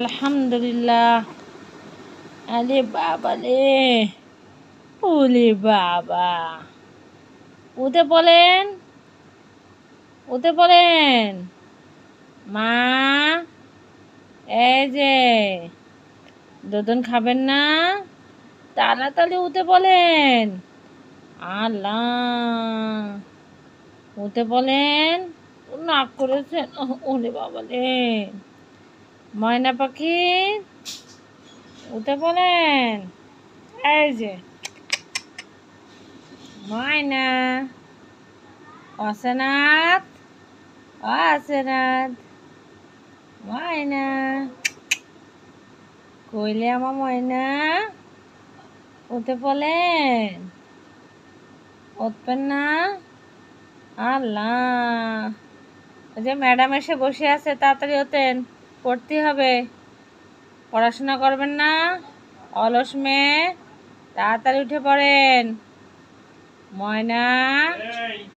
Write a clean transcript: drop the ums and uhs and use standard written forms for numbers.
আলহামদুলিল্লাহ। আরে বাবা রে, ওলে বাবা, উঠে পড়েন, উঠে পড়েন। মা, এই যে দুধন খাবেন না? তাড়াতাড়ি উঠে পড়েন। আল্লাহ, উঠে পড়েন। নাক করেছেন, ওরে বাবা রে। ময়না পাখি, উঠে পড়েন। এই যে ময়না, অসনাথ, অসনাথ, ময়না, কইলে আমার ময়না, উঠে পড়েন। উঠবেন না? আল্লাহ, ওই যে ম্যাডাম এসে বসে আছে, তাড়াতাড়ি ওঠেন, পড়তে হবে। পড়াশোনা করবেন না? অলস মেয়ে, তাড়াতাড়ি উঠে পড়েন। ময়না।